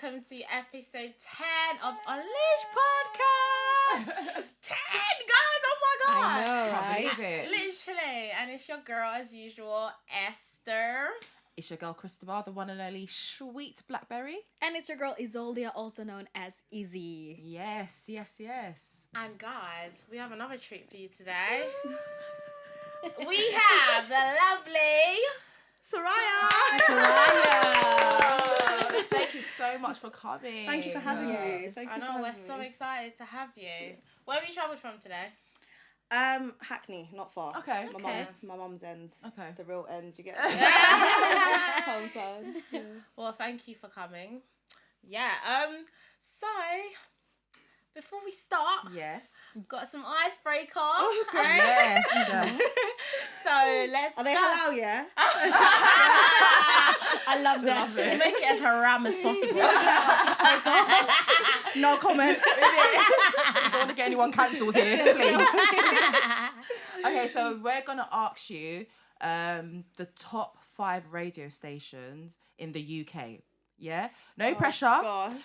welcome to episode 10 of Unleashed Podcast. 10, guys, oh my God. I know, Can't right? believe it. Literally, and it's your girl as usual, Esther. It's your girl Christabel, the one and only sweet blackberry. And it's your girl Izoldia, also known as Izzy. Yes. And guys, we have another treat for you today. We have the lovely SORAYA! Thank you so much for coming. Thank you for having me. Thank I you know, for we're having so me. excited to have you. Where have you travelled from today? Hackney, not far. Okay. My mum's ends. Okay. The real ends, you get hometown. Yeah. Well, thank you for coming. Yeah, so before we start, Yes. we've got some icebreaker. Okay. Yes. So let's Are they start. halal, yeah? I love that. Love it. Make it as haram as possible. No comment. We don't want to get anyone cancelled here, please. Okay, so we're going to ask you the top 5 radio stations in the UK. Yeah? No pressure. Gosh.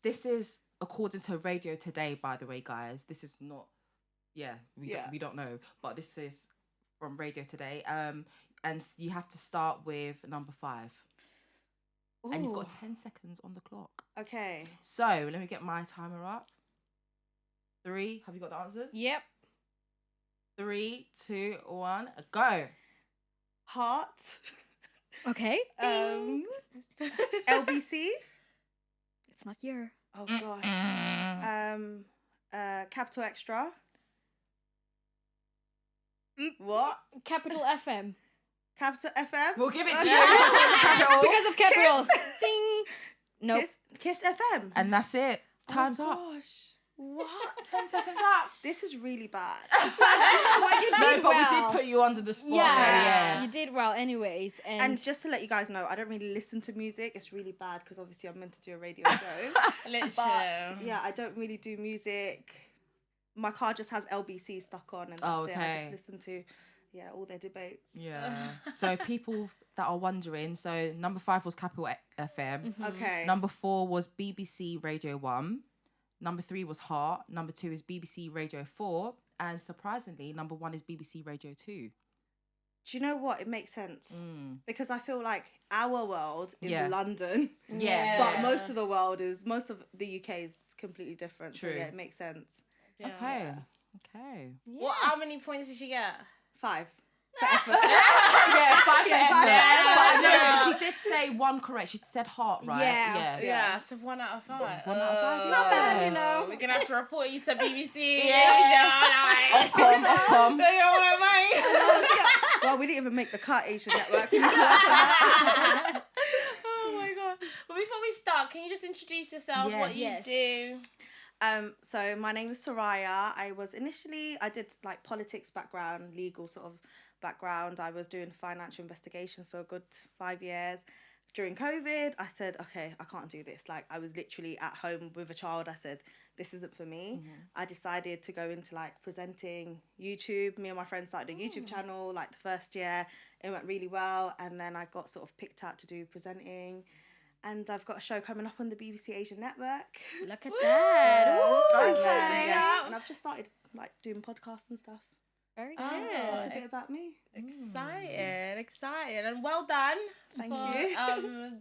This is according to Radio Today, by the way, guys. This is not, we don't know, but this is from Radio Today. And you have to start with number 5. And you've got Ooh. 10 seconds on the clock. Okay. So let me get my timer up. 3, have you got the answers? Yep. 3, 2, 1, go. Heart. Okay. LBC. It's not here. Oh gosh. Capital Extra. What? Capital FM. Capital FM. We'll give it to you. Because of capitals. Ding. Nope. Kiss FM. And that's it. Time's up. Gosh. What? 10 seconds up. This is really bad. Well, you No, did but well. we did put you under the spot. Yeah. You did well anyways. And just to let you guys know, I don't really listen to music. It's really bad because obviously I'm meant to do a radio show. Literally. But yeah, I don't really do music. My car just has LBC stuck on and that's it. I just listen to all their debates. Yeah. So people that are wondering, so number 5 was Capital FM. Okay. Number 4 was BBC Radio 1. Number 3 was Heart. Number 2 is BBC Radio 4. And surprisingly, number 1 is BBC Radio 2. Do you know what? It makes sense. Because I feel like our world is London. Yeah. But most of the UK is completely different. True. So yeah, it makes sense. Yeah. Okay. What? How many points did she get? 5. For effort. Yeah, 5 for effort. Yeah. But no, she did say 1 correct. She said Heart, right? Yeah. Yeah, so 1 out of 5. 1 out of 5. It's not bad, you know. We're going to have to report you to BBC. Off com. You know what I mean? Well, we didn't even make the cut, Asian Network. Oh my God. But before we start, can you just introduce yourself, what you Yes. do? So my name is SORAYA. I did like politics background, legal sort of background. I was doing financial investigations for a good 5 years. During COVID, I said, okay, I can't do this. Like I was literally at home with a child. I said, this isn't for me. I decided to go into like presenting YouTube. Me and my friends started a YouTube channel like the first year. It went really well. And then I got sort of picked out to do presenting. And I've got a show coming up on the BBC Asian Network. Look at that. Ooh. Okay. And I've just started like doing podcasts and stuff. Very Oh. good. That's a bit about me. Excited. And well done. Thank for, you.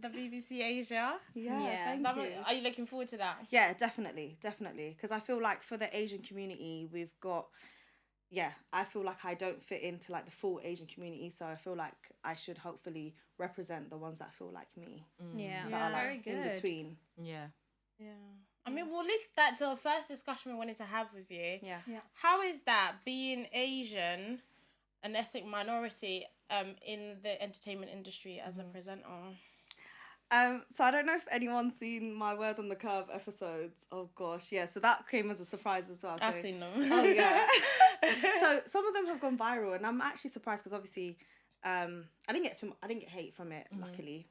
The BBC Asia. Yeah. Thank you. Are you looking forward to that? Yeah, definitely. Because I feel like for the Asian community, we've got, I feel like I don't fit into like the full Asian community. So I feel like I should hopefully represent the ones that feel like me. Yeah. That are like Very good. in between. Yeah. Yeah. I mean, we'll link that to the first discussion we wanted to have with you. Yeah. How is that being Asian, an ethnic minority, in the entertainment industry as a presenter? So I don't know if anyone's seen my Word on the Curve episodes. Oh gosh, yeah. So that came as a surprise as well. I've So, seen them. oh yeah. So some of them have gone viral, and I'm actually surprised because obviously, I didn't get hate from it, luckily.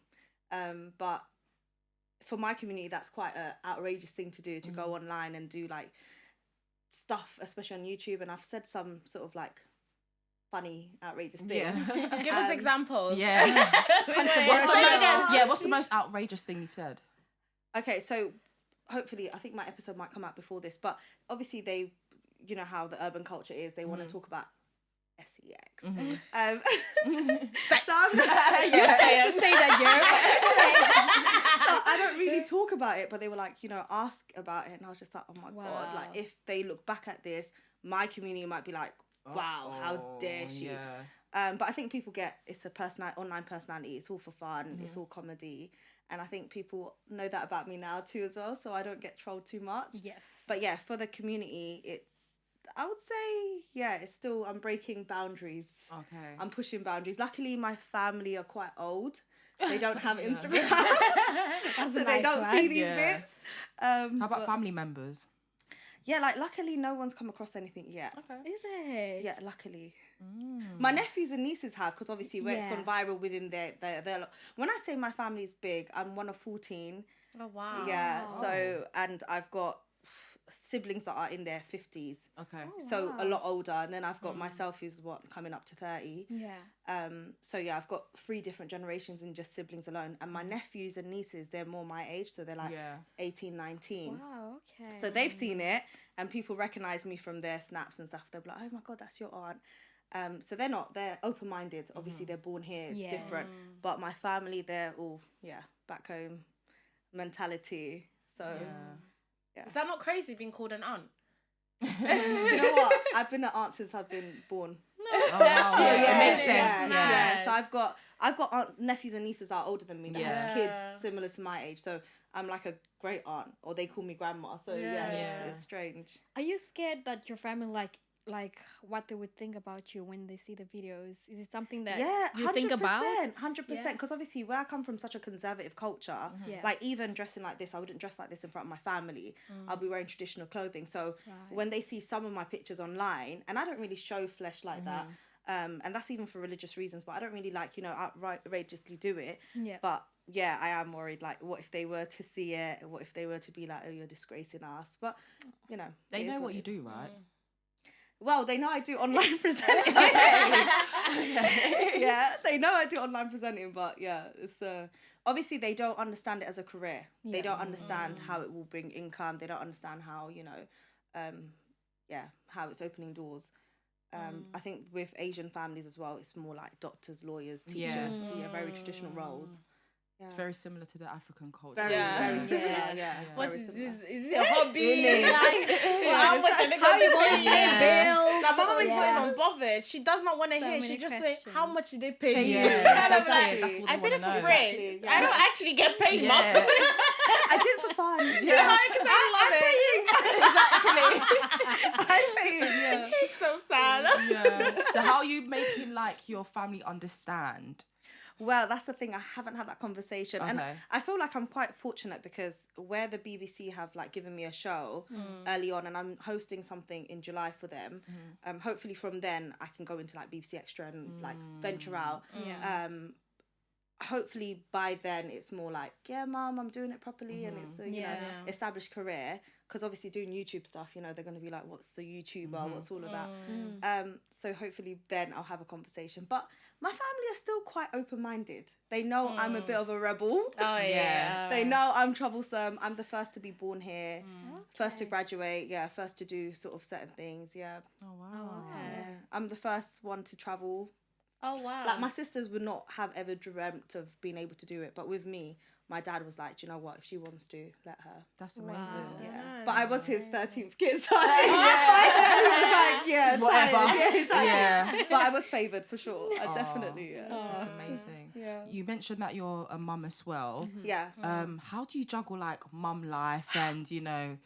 But for my community, that's quite an outrageous thing to do, to go online and do like stuff, especially on YouTube. And I've said some sort of like funny, outrageous thing. Yeah. Give us examples. Yeah. What's What's the most outrageous thing you've said? Okay, so hopefully, I think my episode might come out before this, but obviously they, you know how the urban culture is, they want to talk about sex. So I'm, You said to say that, girl. so I don't really talk about it, but they were like, you know, ask about it, and I was just like, oh my God, like if they look back at this, my community might be like, wow, how dare she? But I think people get it's a online personality. It's all for fun. It's all comedy, and I think people know that about me now too as well. So I don't get trolled too much. Yes. But yeah, for the community, I would say, it's still, I'm breaking boundaries. Okay. I'm pushing boundaries. Luckily, my family are quite old. They don't have Instagram. So they don't see these bits. How about family members? Yeah, like luckily no one's come across anything yet. Okay. Is it? Yeah, luckily. My nephews and nieces have, because obviously where it's gone viral within their when I say my family's big, I'm one of 14. Oh, wow. Yeah, so, and I've got siblings that are in their 50s. Okay. So a lot older, and then I've got myself who's coming up to 30. Yeah. So yeah, I've got 3 different generations in just siblings alone, and my nephews and nieces, they're more my age, so they're like 18, 19. Wow, okay. So they've seen it, and people recognize me from their snaps and stuff. They're like, oh my God, that's your aunt. So they're open-minded. Obviously they're born here, it's different, but my family, they're all back home mentality. So Is that not crazy being called an aunt? do you know what? I've been an aunt since I've been born. Oh, wow. It makes sense. Yeah. So I've got nephews and nieces that are older than me that have kids similar to my age. So I'm like a great aunt, or they call me grandma. So it's strange. Are you scared that your family like what they would think about you when they see the videos? Is it something that you think about? 100%. Because obviously where I come from, such a conservative culture, like even dressing like this, I wouldn't dress like this in front of my family. I'll be wearing traditional clothing. So when they see some of my pictures online, and I don't really show flesh like that, and that's even for religious reasons, but I don't really outrageously do it. Yeah. But yeah, I am worried, like, what if they were to see it? What if they were to be like, oh, you're disgracing us? But, you know. They know what you do, right? Well, they know I do online presenting. Yeah, they know I do online presenting, but it's obviously they don't understand it as a career. They don't understand how it will bring income. They don't understand how, you know, how it's opening doors. I think with Asian families as well, it's more like doctors, lawyers, teachers, very traditional roles. Yeah. It's very similar to the African culture. Very similar. Yeah. What is this? Is it a hobby? How much are they going to pay? Bills. Like, my mom is not even bothered. She does not want to hear. She just say, how much did they pay you? Yeah, that's like, it. That's what I did it for free. Exactly. Yeah. I don't actually get paid, Mom. I do it for fun. Yeah, because I love it. I'm paying. Yeah. It's so sad. Yeah. So how are you making like your family understand? Well, that's the thing. I haven't had that conversation. Okay. And I feel like I'm quite fortunate because where the BBC have like given me a show early on, and I'm hosting something in July for them. Hopefully from then I can go into like BBC Extra and like venture out. Yeah. Hopefully by then it's more like, yeah, Mum, I'm doing it properly, and it's a you know established career. Because obviously doing YouTube stuff, you know, they're going to be like, what's the YouTuber? What's all of that? So hopefully then I'll have a conversation. But my family are still quite open-minded. They know I'm a bit of a rebel. Oh, yeah. They know I'm troublesome. I'm the first to be born here. First to graduate. Yeah, first to do sort of certain things. Yeah. Oh, wow. Yeah. I'm the first one to travel. Oh, wow. Like, my sisters would not have ever dreamt of being able to do it. But with me, my dad was like, do you know what? If she wants to, let her. That's amazing. Wow. Yeah. But I was his 13th kid, so I think he was like, whatever. Yeah, exactly. But I was favoured for sure. I definitely, That's amazing. Yeah. You mentioned that you're a mum as well. Yeah. How do you juggle like mum life and, you know,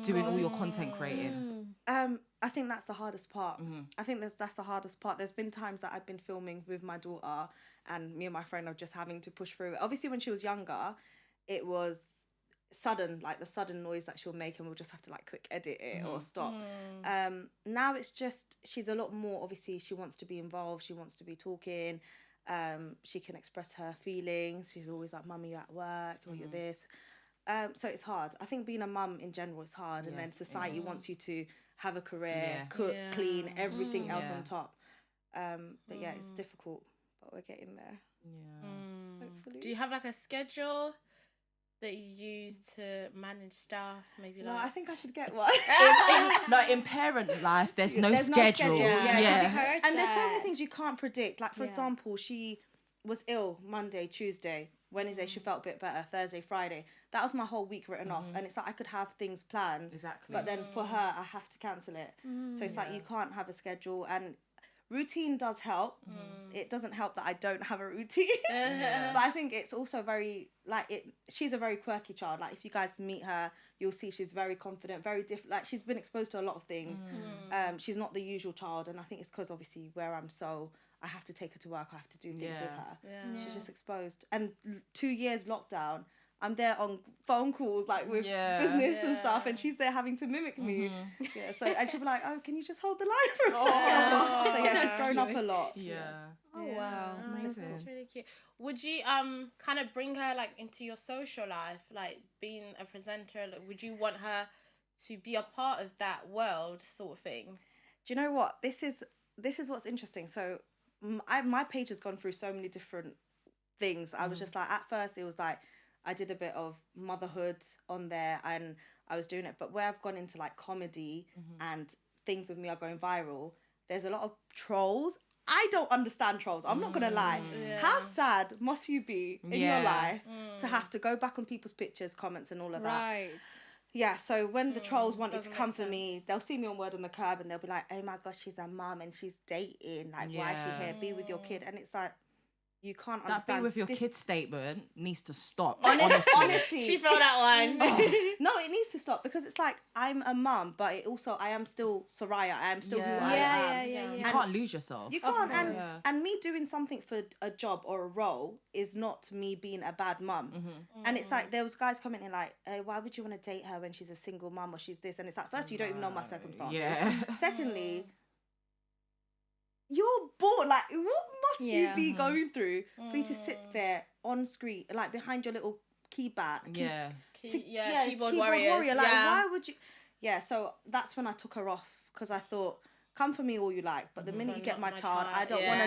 doing all your content creating? I think that's the hardest part. I think that's the hardest part. There's been times that I've been filming with my daughter and me and my friend are just having to push through it. Obviously, when she was younger, it was sudden, like the sudden noise that she'll make and we'll just have to like quick edit it or stop. Now it's just, she's a lot more, obviously, she wants to be involved. She wants to be talking. She can express her feelings. She's always like, Mummy, you're at work or you're this. So it's hard. I think being a mum in general is hard. And then society wants you to have a career, cook, clean, everything else on top. But yeah, it's difficult, but we're getting there. Yeah. Hopefully. Do you have like a schedule that you use to manage stuff? Maybe No, like... I think I should get one. in parent life, there's no There's schedule. Yeah. And there's so many things you can't predict. Like, for example, she was ill Monday, Tuesday, Wednesday, she felt a bit better, Thursday, Friday. That was my whole week written off. And it's like I could have things planned. Exactly. But then for her, I have to cancel it. So it's like you can't have a schedule. And routine does help. It doesn't help that I don't have a routine. But I think it's also very, like, she's a very quirky child. Like, if you guys meet her, you'll see she's very confident, very different. Like, she's been exposed to a lot of things. She's not the usual child. And I think it's because, obviously, where I'm I have to take her to work. I have to do things with her. She's just exposed. And 2 years lockdown, I'm there on phone calls, like, with business and stuff, and she's there having to mimic me. So, and she'll be like, oh, can you just hold the line for a second? So, yeah, she's grown up a lot. Oh, wow. Amazing. That's really cute. Would you kind of bring her, like, into your social life, like, being a presenter? Like, would you want her to be a part of that world sort of thing? Do you know what? This is what's interesting. So, my page has gone through so many different things. I was just like, at first it was like, I did a bit of motherhood on there and I was doing it. But where I've gone into like comedy and things with me are going viral, there's a lot of trolls. I don't understand trolls. I'm not going to lie. How sad must you be in your life to have to go back on people's pictures, comments and all of that? Right. Yeah, so when the trolls wanted to come for me, they'll see me on Word on the Curb and they'll be like, oh my gosh, she's a mum and she's dating. Like, why is she here? Be with your kid. And it's like, you can't understand. That be with your kid statement needs to stop. Honestly. She felt that one. No, it needs to stop because it's like, I'm a mum, but it also, I am still Soraya. I am still who I am. You can't lose yourself. You can't. And me doing something for a job or a role is not me being a bad mum. And it's like, there was guys commenting like, why would you want to date her when she's a single mum or she's this? And it's like, first, you don't even know my circumstances. Secondly, you're bored. Like, what must you be going through for you to sit there on screen, like behind your little keyboard? Keyboard warrior. Like, why would you? Yeah, so that's when I took her off because I thought, come for me all you like, but the minute you get my child, I don't want to.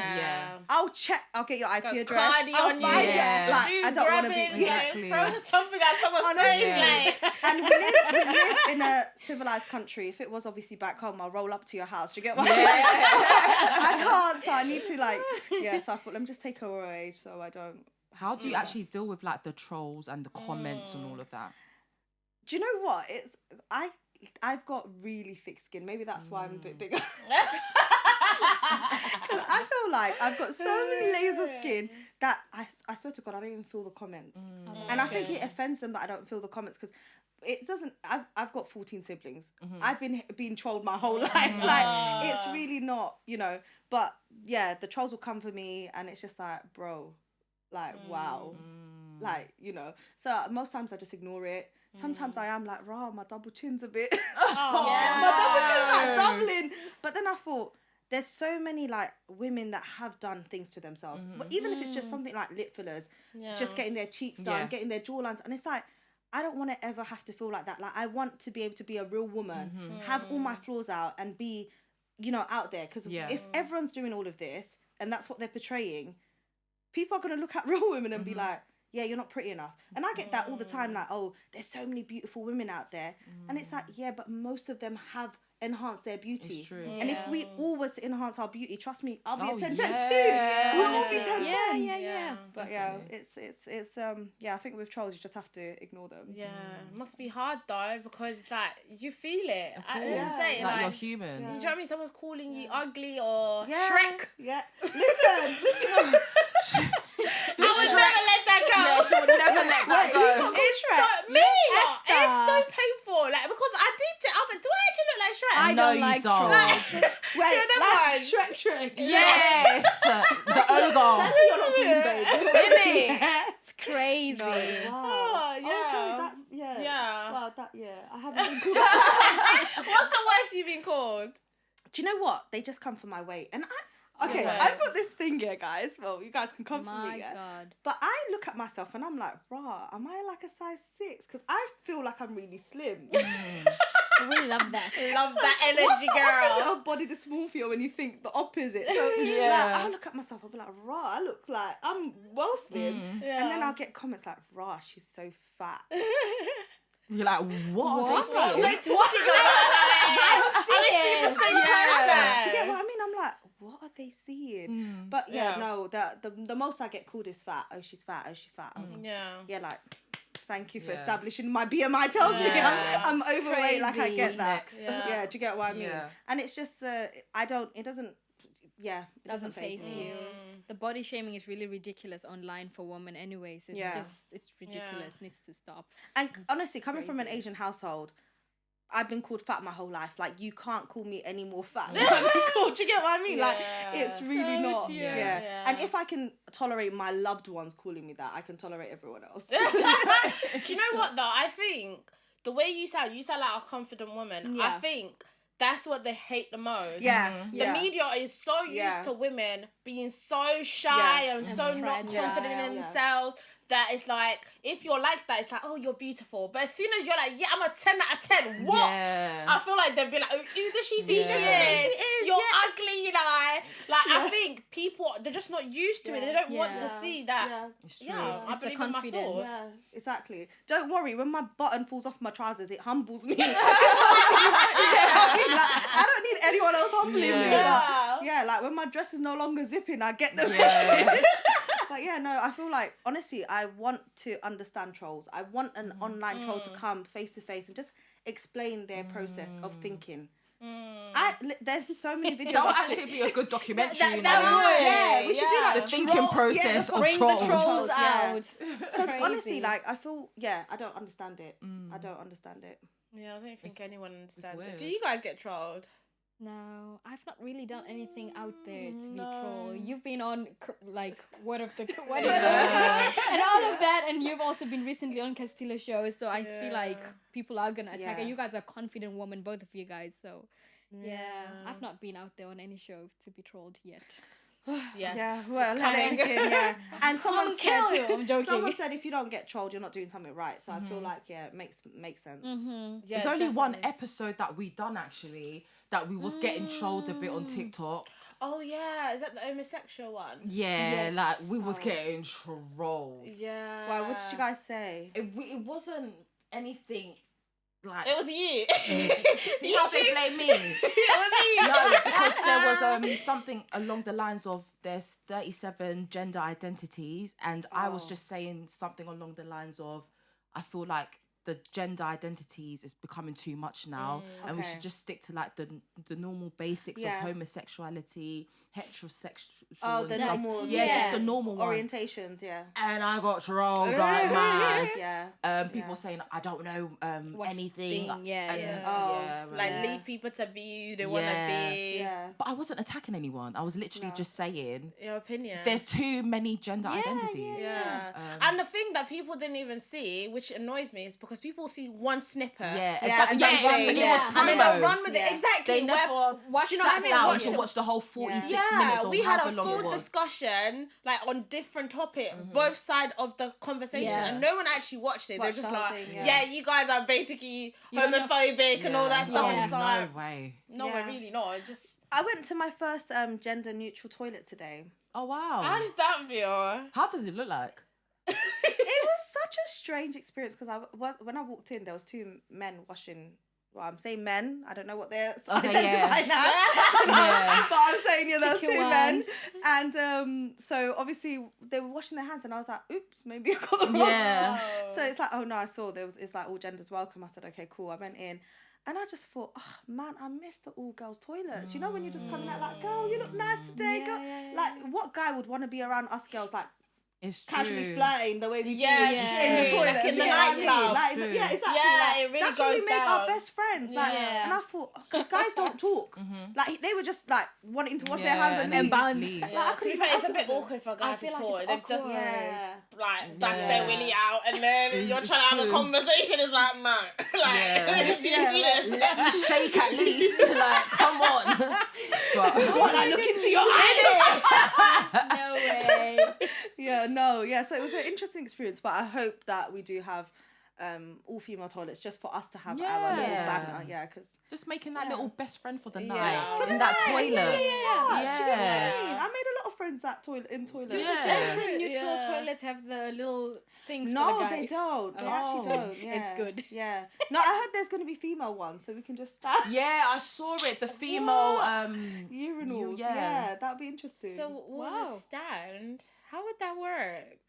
I'll get your IP address. I'll find it. Like, I don't want to be throw something at someone's face. And we live in a civilized country. If it was obviously back home, I'll roll up to your house. Do you get what I mean? I can't, so I need to so I thought, let me just take her away so I don't. How do you actually deal with like the trolls and the comments and all of that? Do you know what? I've got really thick skin. Maybe that's why I'm a bit bigger. Because I feel like I've got so many layers of skin that I swear to God, I don't even feel the comments. And I think it offends them that I don't feel the comments because it doesn't. I've got 14 siblings. I've been trolled my whole life. Like, it's really not, But yeah, the trolls will come for me and it's just like, bro, like, wow. Like, So most times I just ignore it. Sometimes I am like, rah, my double chin's a bit. My double chin's like doubling. But then I thought, there's so many like women that have done things to themselves. But even if it's just something like lip fillers, just getting their cheeks done, getting their jawlines. And it's like, I don't want to ever have to feel like that. Like, I want to be able to be a real woman, have all my flaws out and be, out there. Because if everyone's doing all of this and that's what they're portraying, people are going to look at real women and be like, yeah, you're not pretty enough. And I get that all the time, like, oh, there's so many beautiful women out there. And it's like, yeah, but most of them have enhanced their beauty. It's true. And if we all was to enhance our beauty, trust me, I'll be a 10-10 too. We'll all be 10-10. Yeah. But it's I think with trolls, you just have to ignore them. Yeah, it must be hard though because like you feel it. Like you're human. You know what I mean? Someone's calling you ugly or Shrek. Yeah. Listen. I would never let that go. Yeah, she would never let that go. It's Esther. It's so painful. Like, because I deeped it. I was like, do I actually look like Shrek? I don't like trolls. Wait, Shrek. Yes. The ogre. That's what you're not being, babe. Isn't it? It's crazy. No, wow. Oh, yeah. Okay, that's, Yeah. Wow, I haven't been called that. What's the worst you've been called? Do you know what? They just come for my weight. And I've got this thing here, guys. Well, you guys can come for me, yeah? God. But I look at myself and I'm like, rah, am I like a size 6? Because I feel like I'm really slim. I really love that. Love that energy, What's the opposite girl. of body dysmorphia when you think the opposite? So Yeah. like, I look at myself, I'll be like, rah, I look like I'm well slim. And then I'll get comments like, rah, she's so fat. You're like, what? What? Are they saying? We're talking about I Are we seeing the same person? Do you get what I mean? I'm like, what are they seeing? But Yeah. no, the most I get called is fat. Oh, she's fat. Oh, she's fat. Oh. Yeah. Like, thank you for Yeah. establishing my BMI tells me Yeah. I'm overweight. Like, I Crazy. get that. Next. Yeah. Do you get what I mean? Yeah. And it's just, it doesn't faze face me. you. The body shaming is really ridiculous online for women anyways. It's ridiculous. Needs to stop. And honestly, coming from an Crazy. Asian household, I've been called fat my whole life. Like, you can't call me any more fat than I've been called. Do you get what I mean? Like, it's really Oh, not. dear. Yeah. And if I can tolerate my loved ones calling me that, I can tolerate everyone else. Do you know what though? I think the way you sound like a confident woman. I Yeah. think that's what they hate the most. Yeah. The media is so used Yeah. to women being so shy and so And not fragile. confident in themselves that it's like, if you're like that, it's like, oh, you're beautiful. But as soon as you're like, yeah, I'm a 10 out of 10. What? Yeah. I feel like they'd be like, oh, who does she think Yeah. she is? You're ugly, like I think people, they're just not used to it. They don't want to Yeah. see that. Yeah. It's true. Yeah, I It's the believe in my confidence. source. Yeah, exactly. Don't worry, when my button falls off my trousers, it humbles me. I don't need anyone else humbling me. Yeah. Yeah, like when my dress is no longer zipping, I get the Yeah. message. But yeah, no, I feel like, honestly, I want to understand trolls. I want an online troll to come face to face and just explain their process of thinking. There's so many videos. That would I've actually be a good documentary, That you would. know? Yeah, we should do like The thinking process of Bring trolls. the trolls Yeah. out. Because honestly, Crazy. like, I feel, I don't understand it. I don't understand it. Yeah, I don't think anyone understands it. weird. Do you guys get trolled? No, I've not really done anything out there to be No. troll. You've been on like what is Yeah. and all of that, and you've also been recently on Castillo shows. So I feel like Yeah. people are gonna attack. Yeah. And you guys are confident women, both of you guys. So yeah, I've not been out there on any show to be trolled yet. Yes. Yeah, well, coming. yeah. And someone Can't kill said, you. I'm joking. someone said, if you don't get trolled, you're not doing something right. So I feel like, it makes sense. Mm-hmm. Yeah, There's only one definitely. episode that we done actually that we was getting trolled a bit on TikTok. Oh yeah, is that the homosexual one? Yeah, Yes. like we was getting trolled. Yeah. Wow, what did you guys say? It wasn't anything like. It was you. See how they blame me? It was you. No, because there was something along the lines of there's 37 gender identities, and I was just saying something along the lines of I feel like the gender identities is becoming too much now, and we Okay. should just stick to like the normal basics Yeah. of homosexuality, heterosexual. Oh, and the stuff. normal, yeah, just the normal one. orientations, yeah. And I got trolled like mad. Yeah. People saying I don't know anything. thing, yeah, and, yeah. Oh, Like Yeah. leave people to be who they want to Yeah. be. Yeah. But I wasn't attacking anyone. I was literally just saying Your opinion. there's too many gender identities. Yeah. And the thing that people didn't even see, which annoys me, is because people see one snippet. Yeah, Yeah, that's and yeah, then run it with was it. promo. And they don't run with Yeah. it. Exactly. They never watch you know what I sat mean? down Watch to the- watch the whole 46 Yeah, minutes or we had however a long it full was. discussion like on different topics, both sides of the conversation, Yeah. and no one actually watched it. They're Watched just the whole like, thing, yeah. yeah. you guys are basically You don't know- homophobic and all that stuff. Yeah. And it's No like, way. no, Yeah. we're really not. It's just I went to my first gender neutral toilet today. Oh wow. how does that feel? How does it look like? It was such a strange experience because when I walked in, there was two men washing. Well, I'm saying men. I don't know what they're identifying as. Yeah. But I'm saying, there was Pick two your men. And so obviously they were washing their hands and I was like, oops, maybe I got the wrong. Yeah. So it's like, oh no, I saw it's like all genders welcome. I said, okay, cool. I went in. And I just thought, oh man, I miss the all girls toilets. You know when you're just coming out like, girl, you look nice today. Yeah, girl. yeah, yeah. Like, what guy would want to be around us girls like It's casually true. flirting the way we Yeah, do yeah. in the true. toilet? Like in you the know what I mean? nightclub. Like, True. yeah, exactly. Yeah, like, it really that's when we goes make our down. best friends. Like, Yeah. and I thought, because guys don't talk. Like, they were just like wanting to wash their hands and then leave. bounce. leave. Like, I To be couldn't fair, even it's a bit answer them. awkward for a guy I to feel like talk. it's They've just awkward. Yeah. like dash their Yeah. willy out, and then you're trying to have a true. conversation. It's like, man, like, Yeah. do you see this? Let me shake at least. Like, come on. But When I look into your eyes. No way. Yeah, no, yeah. So it was an interesting experience, but I hope that we do have all female toilets just for us to have our little banter. Yeah, because just making that little best friend for the Yeah. night For in that toilet. I made a lot of friends in toilets. Yeah. Neutral toilets have the little things. No, for the they guys. don't. They actually don't. Yeah. It's good. Yeah. No, I heard there's going to be female ones, so we can just start. Yeah, I saw it. The female urinals. yeah. Yeah, that'd be interesting. So we'll just stand. How would that work?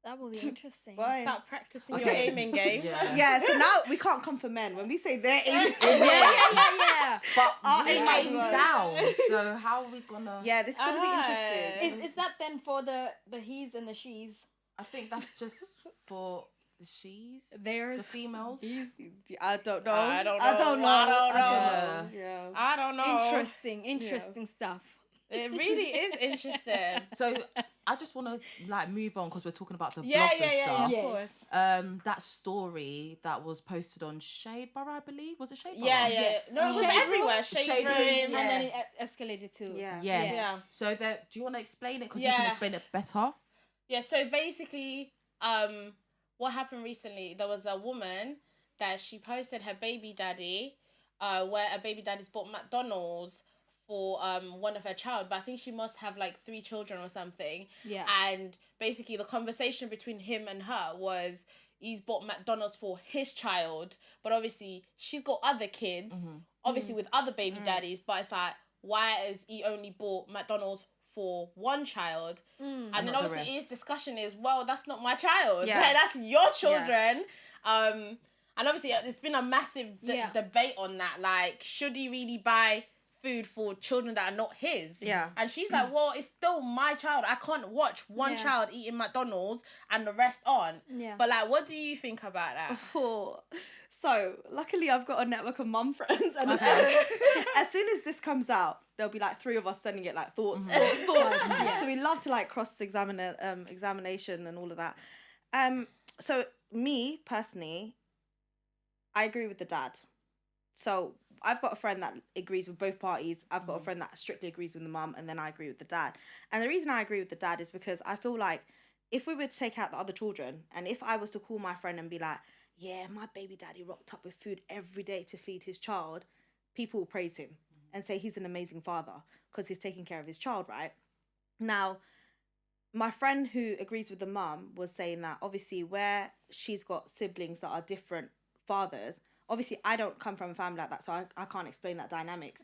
That will be interesting. Why? Start practicing Okay. your aiming game. Yeah, so now we can't come for men. When we say they're aiming, Yeah. But Our we aim aim as well. down. So how are we gonna? yeah, this is going to be interesting. Is that then for the he's and the she's? I think that's just for the she's, Theirs. the females. I don't know. I don't know. I don't know. I don't know. Yeah. I don't know. Interesting stuff. It really is interesting. So I just want to like move on because we're talking about the blogs Yeah, and stuff. yeah. of course. That story that was posted on Shade Bar, I believe, was it Shade Bar? Yeah. No, it was Shade everywhere. room? Shade Shade room, room. yeah. And then it escalated to Yeah. Yes. Yeah. So do you want to explain it because you Yeah. can explain it better? Yeah, so basically, what happened recently, there was a woman that she posted her baby daddy, where a baby daddy's bought McDonald's for one of her child, but I think she must have like 3 children or something. Yeah. And basically the conversation between him and her was he's bought McDonald's for his child, but obviously she's got other kids, obviously with other baby daddies, but it's like, why has he only bought McDonald's for one child? And then not the obviously his rest. discussion is, well, that's not my child. Yeah. Like, that's your children. And obviously there's been a massive debate on that. Like, should he really buy food for children that are not his? Yeah. And she's like, well, it's still my child. I can't watch one child eating McDonald's and the rest aren't. Yeah. But like, what do you think about that? So luckily I've got a network of mum friends, and as soon as this comes out, there'll be like 3 of us sending it like thoughts. Yeah. So we love to like cross-examine examination and all of that. So me personally, I agree with the dad. So I've got a friend that agrees with both parties. I've got a friend that strictly agrees with the mum, and then I agree with the dad. And the reason I agree with the dad is because I feel like if we were to take out the other children, and if I was to call my friend and be like, yeah, my baby daddy rocked up with food every day to feed his child, people will praise him and say he's an amazing father because he's taking care of his child, right? Now, my friend who agrees with the mum was saying that obviously where she's got siblings that are different fathers, obviously I don't come from a family like that, so I can't explain that dynamics.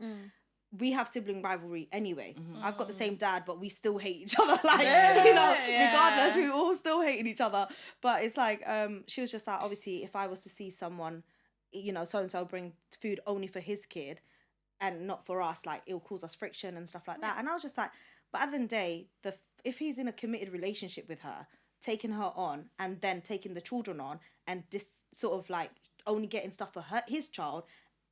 We have sibling rivalry anyway. I've got the same dad, but we still hate each other. Like, regardless, we all still hating each other. But it's like, she was just like, obviously, if I was to see someone, so-and-so bring food only for his kid and not for us, like, it'll cause us friction and stuff like that. And I was just like, but at the end of the day, if he's in a committed relationship with her, taking her on and then taking the children on and just sort of like only getting stuff for his child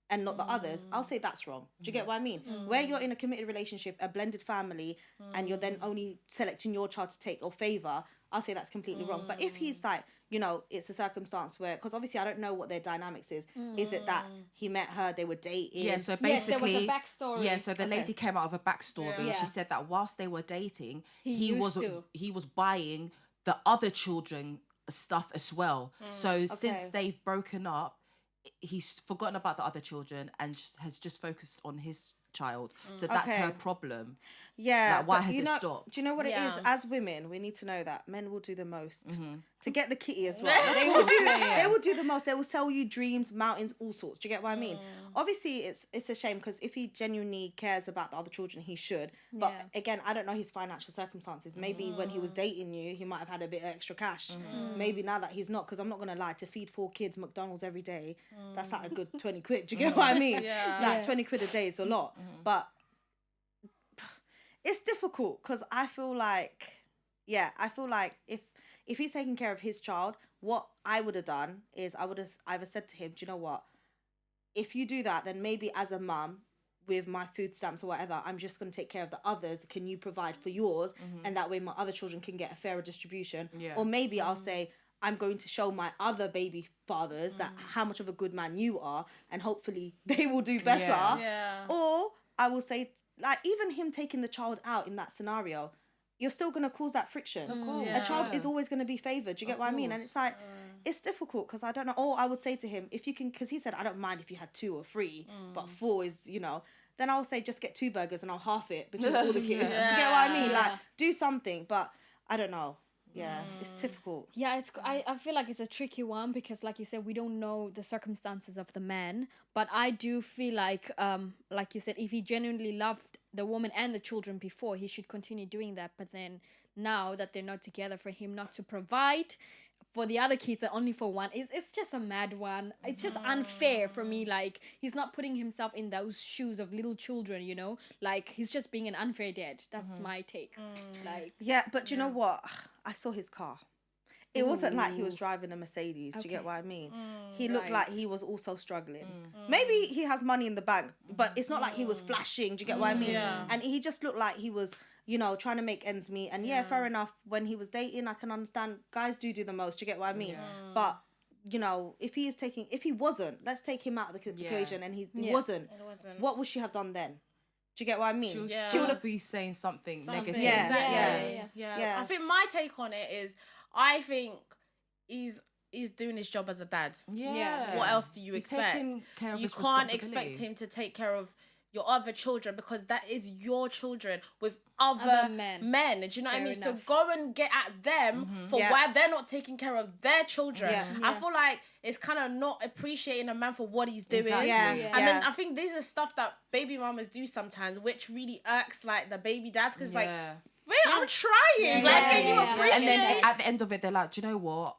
and not the others, I'll say that's wrong. Do you get what I mean? Where you're in a committed relationship, a blended family, and you're then only selecting your child to take or favour, I'll say that's completely wrong. But if he's like, it's a circumstance where, because obviously I don't know what their dynamics is. Is it that he met her, they were dating? Yeah, so basically, there was a backstory. Yeah, so the lady came out of a backstory. Yeah. She said that whilst they were dating, He he was buying the other children stuff as well. So since they've broken up, he's forgotten about the other children and has just focused on his child. So that's her problem. Yeah. Like, why has it stopped? Do you know what it is? Yeah. As women, we need to know that men will do the most to get the kitty as well. They will do the most. They will sell you dreams, mountains, all sorts. Do you get what I mean? Obviously, it's a shame because if he genuinely cares about the other children, he should. But again, I don't know his financial circumstances. Maybe when he was dating you, he might have had a bit of extra cash. Maybe now that he's not, because I'm not going to lie, to feed 4 kids McDonald's every day, that's like a good 20 quid. Do you get what I mean? Like 20 quid a day is a lot. But it's difficult because I feel like if he's taking care of his child, what I would have done is I would have either said to him, do you know what? If you do that, then maybe as a mum with my food stamps or whatever, I'm just going to take care of the others. Can you provide for yours? And that way my other children can get a fairer distribution. Yeah. Or maybe I'll say, I'm going to show my other baby fathers that how much of a good man you are, and hopefully they will do better. Yeah. Or I will say, like, even him taking the child out in that scenario, you're still going to cause that friction. Of course. A child is always going to be favoured. Do you get what I mean? And it's like, it's difficult because I don't know. Or I would say to him, if you can, because he said, I don't mind if you had 2 or 3, but 4 is, then I'll say just get 2 burgers and I'll half it between all the kids. Do you get what I mean? Like, do something, but I don't know. Yeah, it's difficult. Yeah, I feel like it's a tricky one because, like you said, we don't know the circumstances of the man. But I do feel like you said, if he genuinely loved the woman and the children before, he should continue doing that. But then now that they're not together, for him not to provide for the other kids and only for one, it's just a mad one. It's just unfair for me. Like, he's not putting himself in those shoes of little children, like he's just being an unfair dad. That's my take. Like, yeah, but you know what, I saw his car. It wasn't like he was driving a Mercedes. Do you get what I mean? He looked like he was also struggling. Maybe he has money in the bank, but it's not like he was flashing. Do you get what I mean? And he just looked like he was, trying to make ends meet. And fair enough. When he was dating, I can understand guys do the most. Do you get what I mean? But if he wasn't, let's take him out of the equation, and he wasn't. What would she have done then? Do you get what I mean? She would be saying something negative. Yeah. I think my take on it is, I think he's doing his job as a dad. Yeah. What else do you expect? You can't expect him to take care of your other children because that is your children with other men. Do you know what I mean? Enough. So go and get at them for why they're not taking care of their children. I feel like it's kind of not appreciating a man for what he's doing. Exactly. And then I think these are stuff that baby mamas do sometimes, which really irks like the baby dads because like, wait, I'm trying. Can you appreciate? And then at the end of it, they're like, do you know what?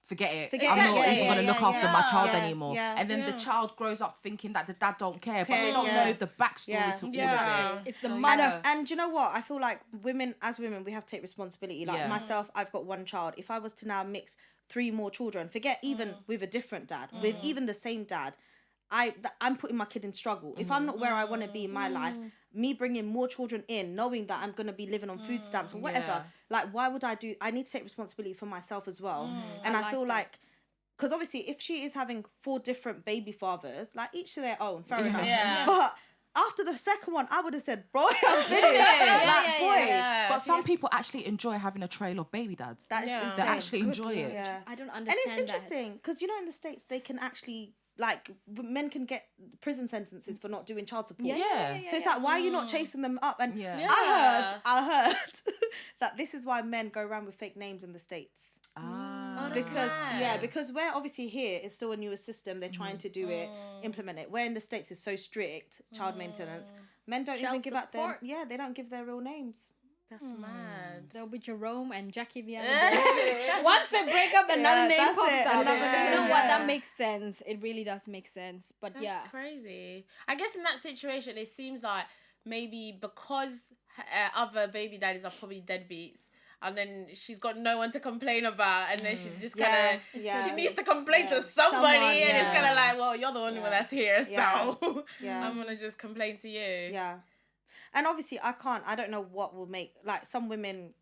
Forget it. I'm not even going to look after my child anymore. And then the child grows up thinking that the dad don't care, but they don't know the backstory to all of it. It's the mother. And you know what? I feel like as women, we have to take responsibility. Like myself, I've got 1 child. If I was to now mix 3 more children, forget even with a different dad, with even the same dad, I'm putting my kid in struggle. If I'm not where I want to be in my life, me bringing more children in, knowing that I'm going to be living on food stamps or whatever, like, why would I need to take responsibility for myself as well. And I feel like, because obviously if she is having 4 different baby fathers, like each to their own, fair enough. But after the second one, I would have said, boy, I'm finished. But some people actually enjoy having a trail of baby dads. That is insane. They actually enjoy it. I don't understand. And it's interesting because, in the States, they can actually, like, men can get prison sentences for not doing child support. So it's like, why are you not chasing them up? And I heard that this is why men go around with fake names in the States. Because we're obviously here, it's still a newer system. They're trying to do it, implement it. Where in the States is so strict, child maintenance, men don't even give out their they don't give their real names. That's mad. There'll be Jerome and Jackie the other day. Once they break up, another name pops up. You know what? That makes sense. It really does make sense. But that's crazy. I guess in that situation, it seems like maybe because other baby daddies are probably deadbeats, and then she's got no one to complain about, and then she's just kind of she needs to complain to somebody, and it's kind of like, well, you're the only one that's here, so I'm gonna just complain to you. And obviously I don't know what will make, like, some women,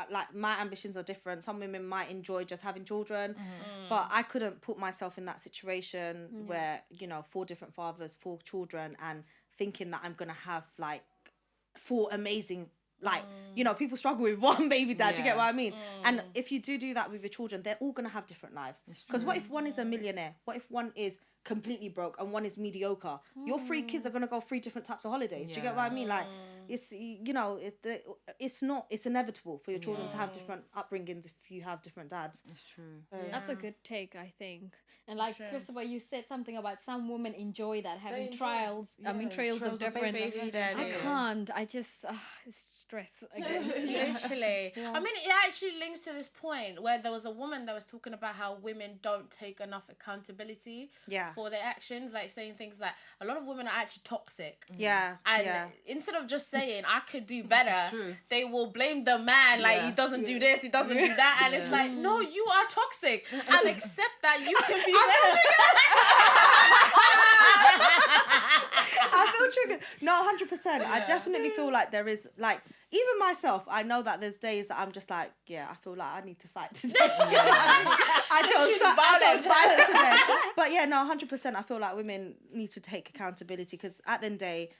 like, my ambitions are different. Some women might enjoy just having children, but I couldn't put myself in that situation where 4 different fathers, 4 children, and thinking that I'm gonna have like 4 amazing, like, people struggle with 1 baby dad. Do you get what I mean? And if you do that with your children, they're all gonna have different lives. Because what if one is a millionaire? What if one is completely broke and one is mediocre? Your 3 kids are gonna go 3 different types of holidays. Do you get what I mean? Like, it's it's inevitable for your children to have different upbringings if you have different dads. It's true. That's a good take, I think. And like Christabel, you said something about some women enjoy that, having trails of different. I can't. I just it's stress again. Literally. I mean, it actually links to this point where there was a woman that was talking about how women don't take enough accountability for their actions, like saying things like a lot of women are actually toxic. And instead of just saying I could do better, they will blame the man, like he doesn't do this, he doesn't do that, and it's like, no, you are toxic, and accept that you can be better. I feel triggered. No, 100%. I definitely feel like there is, like, even myself, I know that there's days that I'm just like, I feel like I need to fight today. I chose violence today. But 100%. I feel like women need to take accountability, because at the end of the day,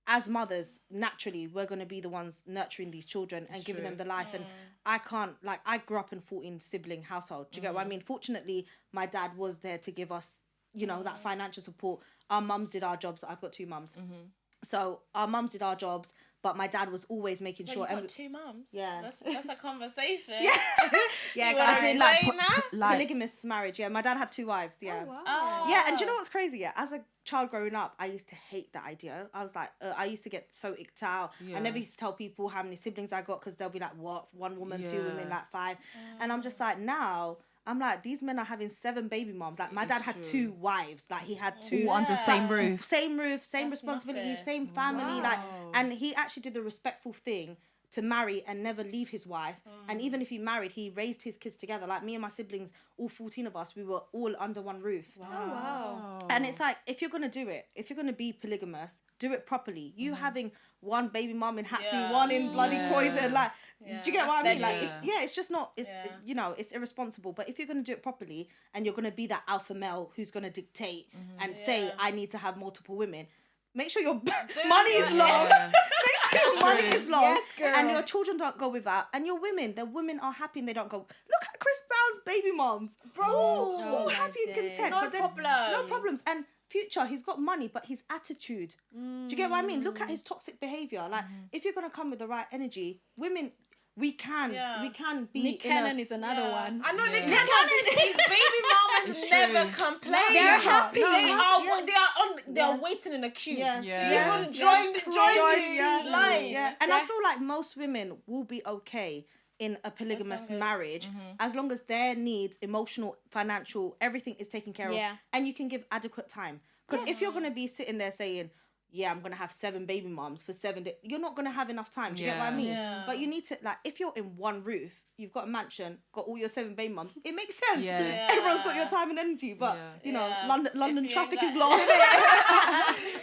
as mothers, naturally, we're going to be the ones nurturing these children and giving them the life. And I can't, like, I grew up in 14 sibling household. Do you get what I mean? Fortunately, my dad was there to give us, you know, that financial support. Our mums did our jobs. I've got 2 mums. So our mums did our jobs, but my dad was always making sure. You've got 2 mums? Yeah. That's a conversation. Yeah, You guys. wanna say now? Polygamous marriage. Yeah, my dad had 2 wives. Yeah. Oh, wow. Oh. Yeah, and do you know what's crazy? Yeah, as a child growing up, I used to hate that idea. I was like, I used to get so icked out. I never used to tell people how many siblings I got, because they'll be like, what? 1 woman, 2 women, like 5. And I'm just like, now, I'm like, these men are having 7 baby moms. Like, my dad had 2 wives. Like, he had 2. All under the same roof. Same roof, same That's responsibility, nothing. same family. Like, and he actually did a respectful thing to marry and never leave his wife. And even if he married, he raised his kids together. Like, me and my siblings, all 14 of us, we were all under one roof. Oh, wow. And it's like, if you're going to do it, if you're going to be polygamous, do it properly. You having 1 baby mum in Hackney, 1 in bloody Croydon, like, do you get what I mean? Like, it's just not, you know, it's irresponsible. But if you're going to do it properly and you're going to be that alpha male who's going to dictate and say, I need to have multiple women, make sure your money is long. Make sure your money is long. Yes, girl. And your children don't go without. And your women, the women are happy and they don't go, look at Chris Brown's baby moms. Bro, all happy and content. No problems. No problems. And Future, he's got money, but his attitude. Do you get what I mean? Look at his toxic behaviour. Like, if you're going to come with the right energy, women, we can be Nick Cannon is another one. I know Nick Cannon. His baby mamas never complain. They're happy. They are waiting in a queue. Yeah. So you join the line. Yeah. And I feel like most women will be okay in a polygamous marriage as long as their needs, emotional, financial, everything is taken care of, and you can give adequate time. Because if you're going to be sitting there saying, I'm going to have 7 baby moms for 7 days, you're not going to have enough time. Do you get what I mean? But you need to, like, if you're in one roof, you've got a mansion, got all your 7 baby moms, it makes sense. Everyone's got your time and energy, but you know, London traffic is long.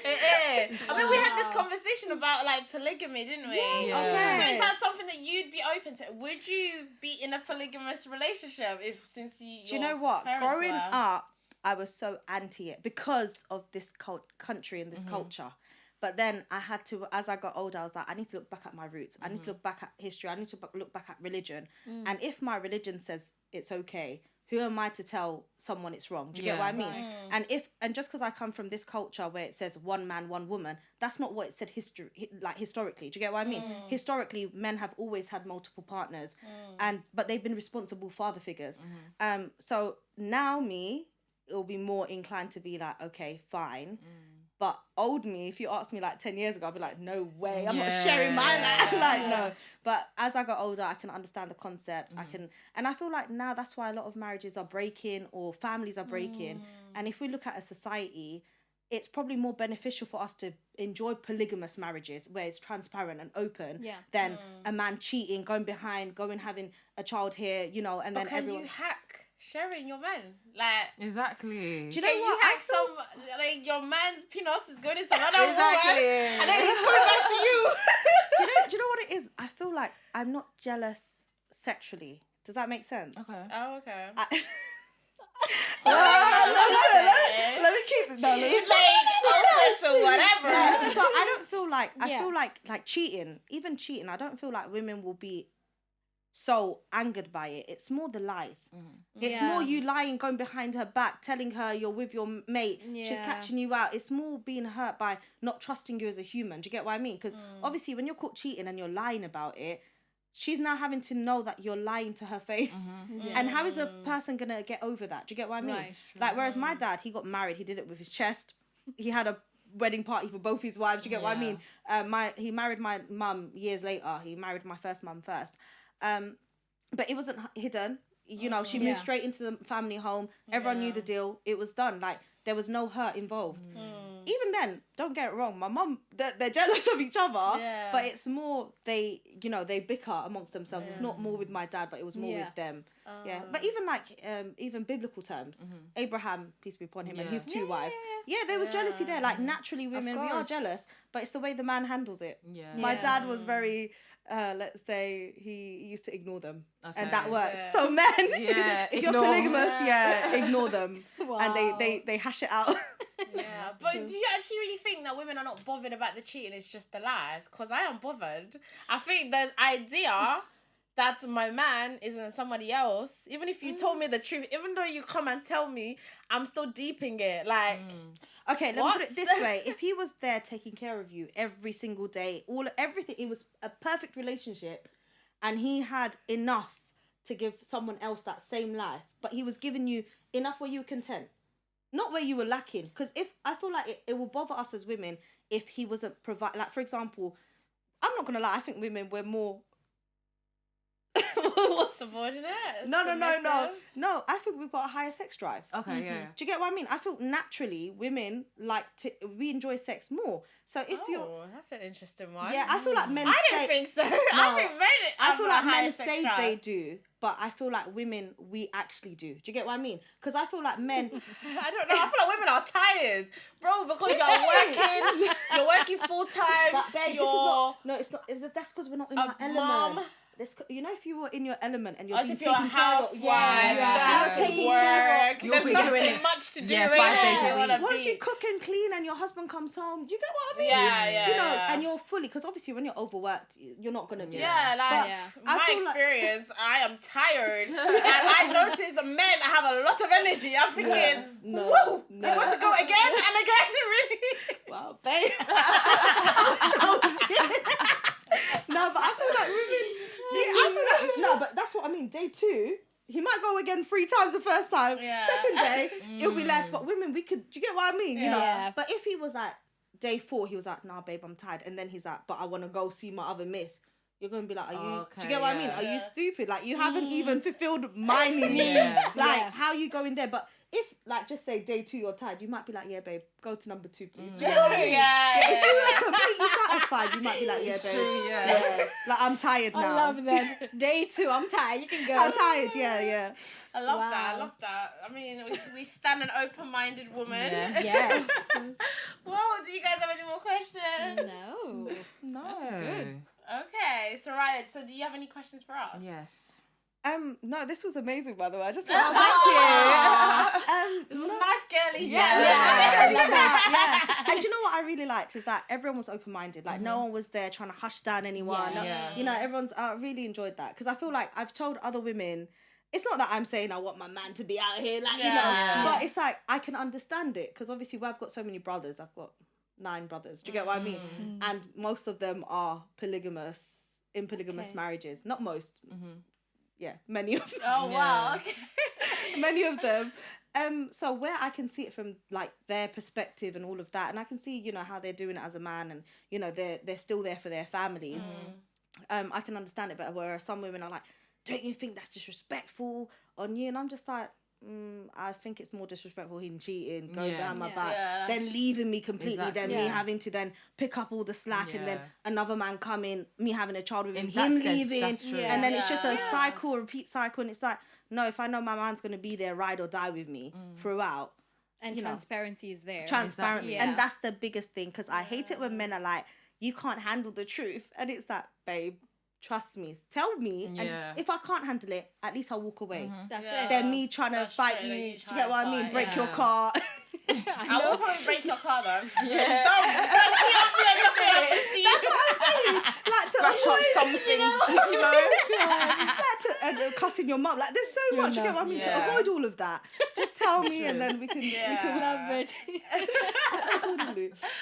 It is. I mean, we had this conversation about, like, polygamy, didn't we? Okay. So is that something that you'd be open to? Would you be in a polygamous relationship since Do you know what? Growing up, I was so anti it because of this country and this culture. But then I had to, as I got older, I was like, I need to look back at my roots. I need to look back at history. I need to look back at religion. And if my religion says it's okay, who am I to tell someone it's wrong? Do you get what I mean? And just because I come from this culture where it says 1 man, 1 woman, that's not what it said historically. Do you get what I mean? Historically, men have always had multiple partners, but they've been responsible father figures. So now it'll be more inclined to be like, okay, fine. But old me, if you asked me like 10 years ago, I'd be like, no way, I'm not sharing my man. Like, no. But as I got older, I can understand the concept. And I feel like now that's why a lot of marriages are breaking or families are breaking. And if we look at a society, it's probably more beneficial for us to enjoy polygamous marriages where it's transparent and open than a man cheating, going behind, having a child here, you know, and then everyone... you hack sharing your man, like, exactly. Do you know what? You hack like your man's penis is going into another woman, and then he's coming back to you. Do you know what it is? I feel like I'm not jealous sexually. Does that make sense? Okay. Oh, okay. Let me keep it down. He's like open to whatever. So I don't feel like I feel like cheating, even cheating. I don't feel like women will be so angered by it. It's more the lies. It's more you lying, going behind her back, telling her you're with your mate. She's catching you out. It's more being hurt by not trusting you as a human. Do you get what I mean? Because obviously when you're caught cheating and you're lying about it, she's now having to know that you're lying to her face. And how is a person going to get over that? Do you get what I mean? Right, like, whereas my dad, he got married, he did it with his chest. He had a wedding party for both his wives. Do you get what I mean? He married my mum years later. He married my first mum first. But it wasn't hidden. You know, she moved straight into the family home. Everyone knew the deal. It was done. Like, there was no hurt involved. Even then, don't get it wrong, my mum, they're jealous of each other, but it's more they bicker amongst themselves. It's not more with my dad, but it was more with them. But even like even biblical terms, Abraham, peace be upon him, and his 2 wives. There was jealousy there. Like, naturally women, we are jealous, but it's the way the man handles it. My dad was very let's say he used to ignore them, and that worked. So men, if you're polygamous, ignore them. And they hash it out. Yeah, but do you actually really think that women are not bothered about the cheating? It's just the lies? Because I am bothered. I think the idea that my man isn't somebody else, even if you told me the truth, even though you come and tell me, I'm still deeping it. Like, okay, let me put it this way: if he was there taking care of you every single day, everything, it was a perfect relationship, and he had enough to give someone else that same life, but he was giving you enough where you were content, not where you were lacking. Because if I feel like it will bother us as women if he wasn't provide. Like, for example, I'm not gonna lie, I think women we're more subordinate. No. I think we've got a higher sex drive. Okay, yeah. Do you get what I mean? I feel naturally women we enjoy sex more. So if that's an interesting one. Yeah, I feel like men. I don't think so. I think men. I feel like men say they do, but I feel like women we actually do. Do you get what I mean? Because I feel like men. I don't know. I feel like women are tired, bro, because you're working full time. But babe, it's not. That's because we're not in our element. You know, if you were in your element and you're being taken care of, you're taking work. You'll be doing it much to do. 5 days a week. Once you cook and clean and your husband comes home, you get what I mean? Yeah. You know, and you're fully, because obviously when you're overworked, you're not gonna be. My experience, I am tired, and I notice the men have a lot of energy. I'm thinking, whoa, you want to go again and again, really? Wow, babe. No, but I feel like women. No, but that's what I mean. Day 2, he might go again 3 times the first time. Yeah. Second day, it'll be less. But women, do you get what I mean? You know. But if he was like day 4, he was like, nah, babe, I'm tired, and then he's like, but I want to go see my other miss. You're gonna be like, are you? Do you get what I mean? Are you stupid? Like, you haven't even fulfilled my needs. Like, how you going there? But if, like, just say day 2 you're tired, you might be like, yeah, babe, go to number 2, please. If you were completely satisfied, you might be like, yeah, babe. True, like, I'm tired now. I love that. Day 2, I'm tired. You can go. I'm tired. Yeah. I love that. I mean, we stand an open-minded woman. Yes. Well, do you guys have any more questions? No. Good. Okay, Soraya, so do you have any questions for us? Yes. No, this was amazing, by the way. I just thank you. It was nice girly chat. Yeah. And you know what I really liked is that everyone was open-minded. Like, no one was there trying to hush down anyone. You know, I really enjoyed that. Because I feel like I've told other women, it's not that I'm saying I want my man to be out here, like, you know, but it's like, I can understand it. Because obviously, I've got so many brothers. I've got 9 brothers. Do you get what I mean? And most of them are polygamous, in polygamous marriages. Not most. Yeah, many of them. Oh, wow. Okay. Many of them. So where I can see it from, like, their perspective and all of that, and I can see, you know, how they're doing it as a man, and, you know, they're still there for their families. I can understand it better, whereas some women are like, don't you think that's disrespectful on you? And I'm just like, I think it's more disrespectful him cheating, going down my back, then leaving me completely, then me having to then pick up all the slack, and then another man coming, me having a child with him leaving, and then it's just a repeat cycle, and it's like, no, if I know my man's going to be there, ride or die with me throughout. And transparency is there. Transparency. And that's the biggest thing, because I hate it when men are like, you can't handle the truth. And it's like, babe, trust me, tell me, and if I can't handle it, at least I'll walk away. That's it. Then me trying to fight you, do you get what I mean? Break your car. I will probably break your car though. Yeah. Don't cheat on me and nothing happens to you. That's what I'm saying. Like, to scratch up some things, you know. And cussing your mum. Like, there's so much. You get what I mean? To avoid all of that, just tell me, and then we can. Love it.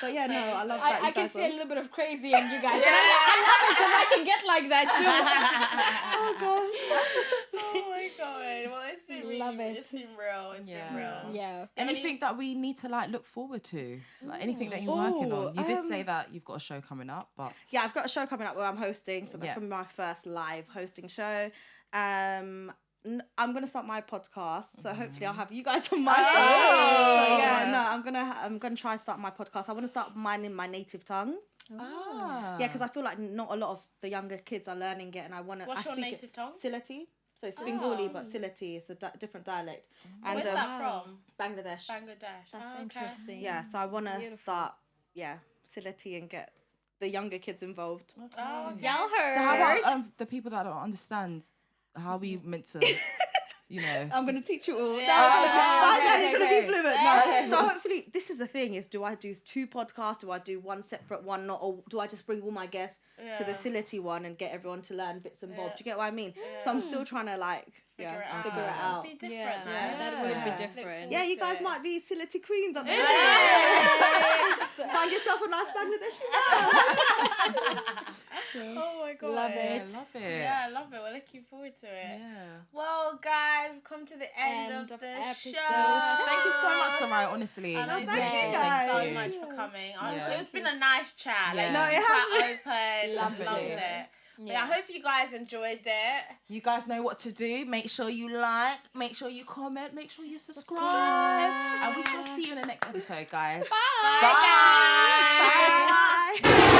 But yeah, no, I love that. I can see a little bit of crazy in you guys. And I love it because I can get like that too. Oh gosh. Oh my god. Well, it's been really, it's been real. It's been real. Yeah. Anything that we need to, like, look forward to, like anything that you're working on. You did say that you've got a show coming up, but yeah, I've got a show coming up where I'm hosting, so that's gonna be my first live hosting show. I'm gonna start my podcast, so hopefully I'll have you guys on my show. I'm gonna try and start my podcast. I want to start mine in my native tongue. Yeah, because I feel like not a lot of the younger kids are learning it, and I want to. What's your native tongue? Silati. So it's Bengali, but Silati is a different dialect. And where's that from? Bangladesh. That's interesting. Yeah, so I want to start, Silati and get the younger kids involved. Oh, y'all heard. So how about the people that don't understand? How are we meant to, I'm going to teach you all. Yeah. You're going to be fluent. Okay. No. Okay. So hopefully, this is the thing, is do I do 2 podcasts? Do I do one separate one? Or do I just bring all my guests to the Sility one and get everyone to learn bits and bobs? Do you get what I mean? So I'm still trying to figure it out. It'd be different, Yeah, that would be different. Yeah, you guys might be Sility queens up there. Find yourself a nice Bangladeshi man. Oh my god. Love it. Love it. Yeah, I love it. We're looking forward to it. Yeah. Well, guys, we've come to the end of the episode. show. Thank you so much, Soraya, honestly. I know, thank thank you you guys. so Thank much you. for coming. Yeah. It's been a nice chat. Yeah. Like, No, it has quite open. Loved Definitely. it. Yeah. Yeah, I hope you guys enjoyed it. You guys know what to do. Make sure you like, make sure you comment, make sure you subscribe. And we shall see you in the next episode, guys. Bye. Bye, guys. Bye.